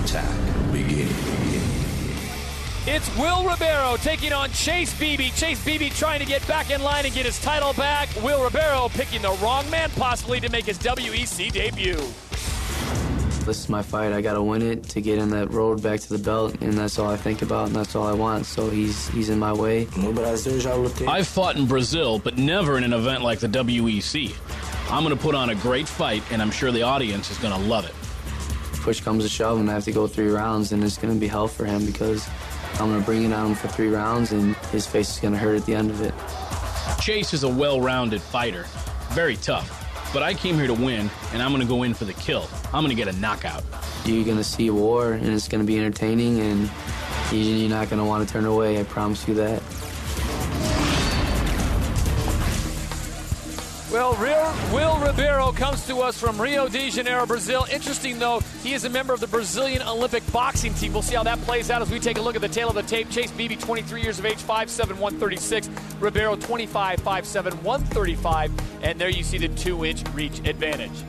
attack begin. It's Will Ribeiro taking on Chase Beebe. Chase Beebe trying to get back in line and get his title back. Will Ribeiro picking the wrong man possibly to make his WEC debut. This is my fight. I gotta win it to get in that road back to the belt, and that's all I think about, and that's all I want. So he's in my way. I've fought in Brazil, but never in an event like the WEC. I'm gonna put on a great fight, and I'm sure the audience is gonna love it. Push comes to shove, and I have to go 3 rounds, and it's gonna be hell for him because I'm gonna bring it on him for 3 rounds, and his face is gonna hurt at the end of it. Chase is a well-rounded fighter, very tough. But I came here to win, and I'm going to go in for the kill. I'm going to get a knockout. You're going to see war, and it's going to be entertaining, and you're not going to want to turn away. I promise you that. Well, Will Ribeiro comes to us from Rio de Janeiro, Brazil. Interesting, though, he is a member of the Brazilian Olympic boxing team. We'll see how that plays out as we take a look at the tail of the tape. Chase Beebe, 23 years of age, 5'7", 136. Ribeiro, 25, 5'7", 135. And there you see the 2-inch reach advantage.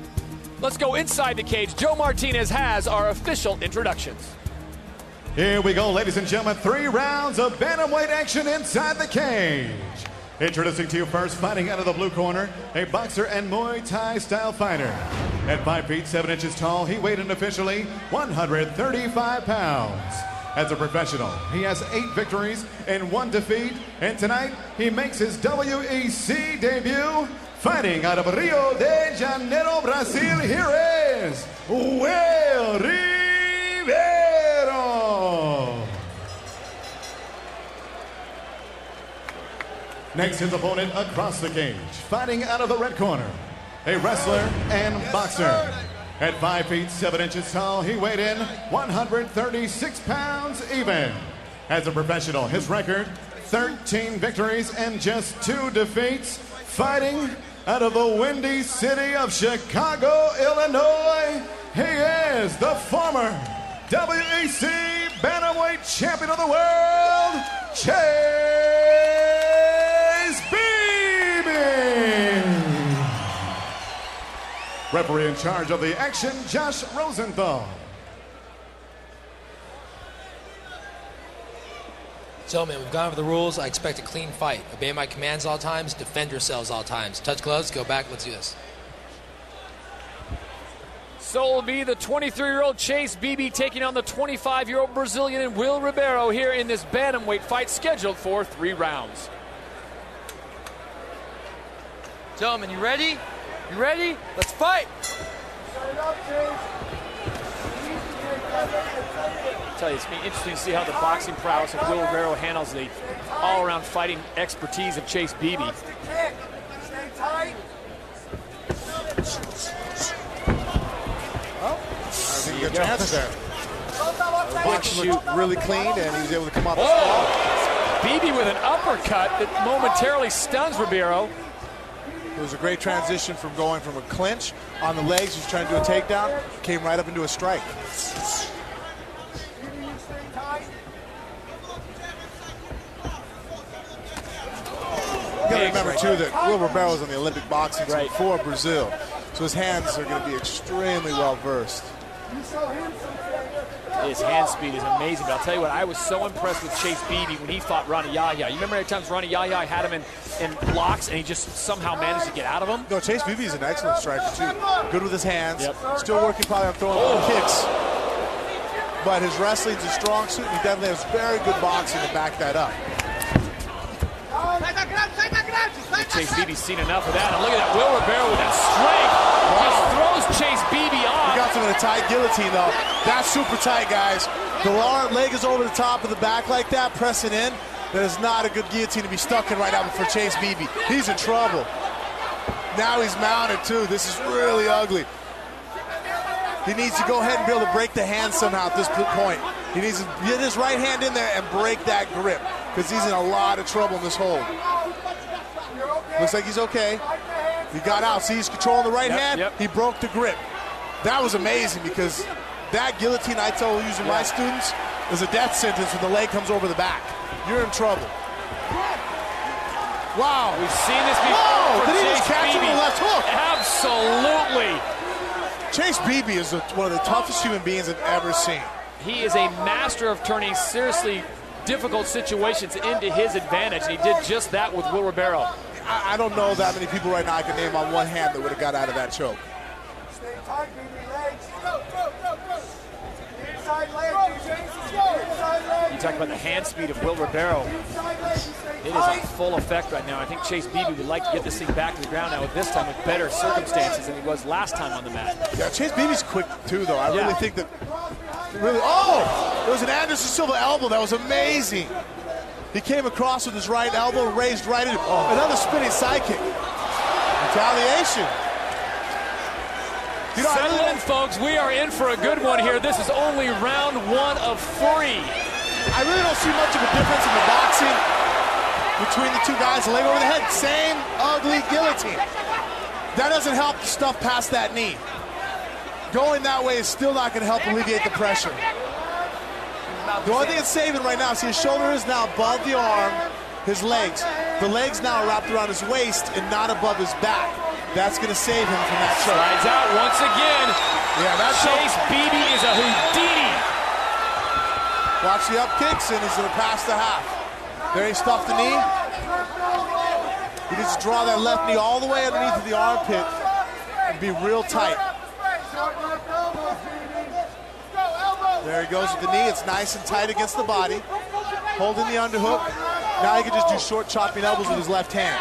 Let's go inside the cage. Joe Martinez has our official introductions. Here we go, ladies and gentlemen. 3 rounds of bantamweight action inside the cage. Introducing to you first, fighting out of the blue corner, a boxer and Muay Thai style fighter. At 5 feet 7 inches tall, he weighed in officially 135 pounds. As a professional, he has 8 victories and 1 defeat, and tonight he makes his WEC debut. Fighting out of Rio de Janeiro, Brazil, here is Will Ribeiro. Next, his opponent across the cage, fighting out of the red corner, a wrestler and boxer. At 5 feet 7 inches tall, he weighed in 136 pounds even. As a professional, his record, 13 victories and just 2 defeats. Fighting out of the windy city of Chicago, Illinois, he is the former WEC Bantamweight Champion of the World, Chase Beebe. Referee in charge of the action, Josh Rosenthal. Gentlemen, we've gone over the rules. I expect a clean fight. Obey my commands all times. Defend yourselves all times. Touch gloves. Go back. Let's do this. So will be the 23-year-old Chase Beebe taking on the 25-year-old Brazilian and Will Ribeiro here in this bantamweight fight scheduled for 3 rounds. Gentlemen, you ready? You ready? Let's fight! I tell you, it's been interesting to see how the boxing prowess of Will Ribeiro handles the all-around fighting expertise of Chase Beebe. Stay tight. I think he got chances there. Big shoot. Really clean, and he was able to come out. Beebe with an uppercut that momentarily stuns Ribeiro. It was a great transition from going from a clinch on the legs, he was trying to do a takedown, came right up into a strike. You gotta remember too that Will Ribeiro was on the Olympic boxing team for Brazil, so his hands are going to be extremely well versed. His hand speed is amazing, but I'll tell you what, I was so impressed with Chase Beebe when he fought Ronnie Yahya. You remember how times Ronnie Yahya had him in blocks and he just somehow managed to get out of them? No, Chase Beebe is an excellent striker too. Good with his hands, still working probably on throwing kicks. But his wrestling is a strong suit, and he definitely has very good boxing to back that up. Chase Beebe's seen enough of that, and look at that, Will Ribeiro with that strength just throws Chase Beebe off. He got him in a tight guillotine though. That's super tight, guys. The leg is over the top of the back like that, pressing in. That is not a good guillotine to be stuck in right now for Chase Beebe. He's in trouble. Now he's mounted too. This is really ugly. He needs to go ahead and be able to break the hand somehow at this point. He needs to get his right hand in there and break that grip, because he's in a lot of trouble in this hold. Looks like he's okay. He got out. See, he's controlling the right hand. He broke the grip. That was amazing, because that guillotine I tell using my students is a death sentence when the leg comes over the back. You're in trouble. Wow. We've seen this before. Did he just catch him with the left hook? Absolutely. Chase Beebe is one of the toughest human beings I've ever seen. he is a master of turning seriously difficult situations into his advantage. And he did just that with Will Ribeiro. I don't know that many people right now I can name on one hand that would have got out of that choke. Stay tight, baby, legs. Go, go, go, go. Inside leg, inside leg. You talk about the hand speed of Will Ribeiro. It is in full effect right now. I think Chase Beebe would like to get this thing back to the ground now, this time with better circumstances than he was last time on the mat. Yeah, Chase Beebe's quick too, though. I really think that. Really, oh! It was an Anderson Silva elbow. That was amazing. He came across with his right elbow, raised right in. Another spinning side kick. Retaliation. You know, settle in, folks. We are in for a good one here. This is only round 1 of 3. I really don't see much of a difference in the boxing between the two guys. Leg over the head, same ugly guillotine. That doesn't help the stuff past that knee. Going that way is still not going to help alleviate the pressure. The only thing it's saving right now, see his shoulder is now above the arm, his legs. The legs now are wrapped around his waist and not above his back. That's going to save him from that choke. Slides out once again. Yeah, that's Chase Beebe is a Houdini. Watch the up kicks, and he's going to pass the half. There he stuffed the knee. He needs to draw that left knee all the way underneath of the armpit and be real tight. There he goes with the knee. It's nice and tight against the body. Holding the underhook. Now he can just do short chopping elbows with his left hand.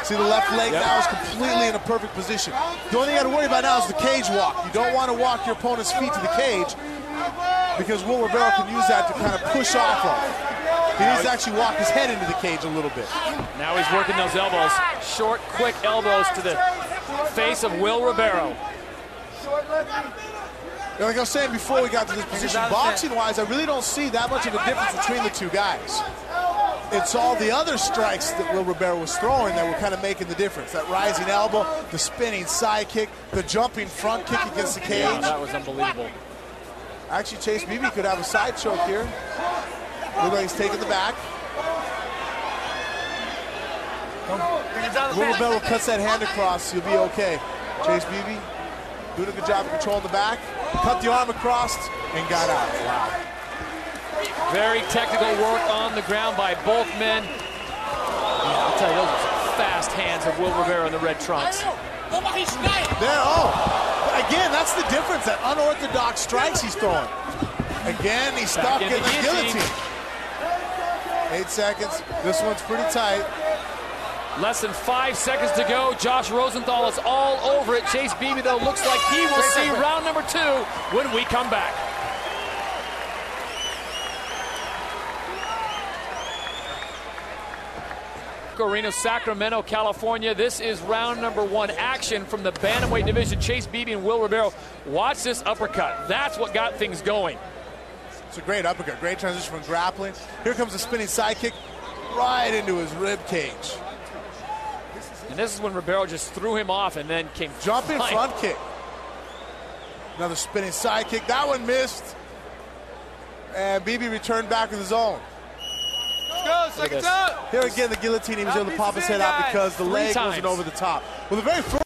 See, the left leg now is completely in a perfect position. The only thing you got to worry about now is the cage walk. You don't want to walk your opponent's feet to the cage because Will Ribeiro can use that to kind of push off of. He needs to actually walk his head into the cage a little bit. Now he's working those elbows. Short, quick elbows to the face of Will Ribeiro. Like I was saying before we got to this position, boxing-wise, I really don't see that much of a difference between the two guys. It's all the other strikes that Will Ribeiro was throwing that were kind of making the difference. That rising elbow, the spinning side kick, the jumping front kick against the cage. Yeah, that was unbelievable. Actually, Chase Beebe could have a side choke here. Looks like he's taking the back. Will Ribeiro cuts that hand across, he'll be okay. Chase Beebe doing a good job of controlling the back. Cut the arm across and got out. Wow. Very technical work on the ground by both men. Yeah, I'll tell you, those are some fast hands of Will Ribeiro in the red trunks. There, oh. Again, that's the difference, that unorthodox strikes he's throwing. Again, he's stuck in the guillotine. 8 seconds. This one's pretty tight. Less than 5 seconds to go. Josh Rosenthal is all over it. Chase Beebe, though, looks like he will see round number 2 when we come back. Arena, Sacramento, California. This is round number 1 action from the bantamweight division. Chase Beebe and Will Ribeiro. Watch this uppercut. That's what got things going. It's a great uppercut. Great transition from grappling. Here comes a spinning side kick right into his rib cage. And this is when Ribeiro just threw him off and then came jumping front kick. Another spinning side kick. That one missed. And Beebe returned back to the zone. Let's go, seconds out. Here again, the guillotine, he was able to pop his head out because the leg wasn't over the top. Well, the very first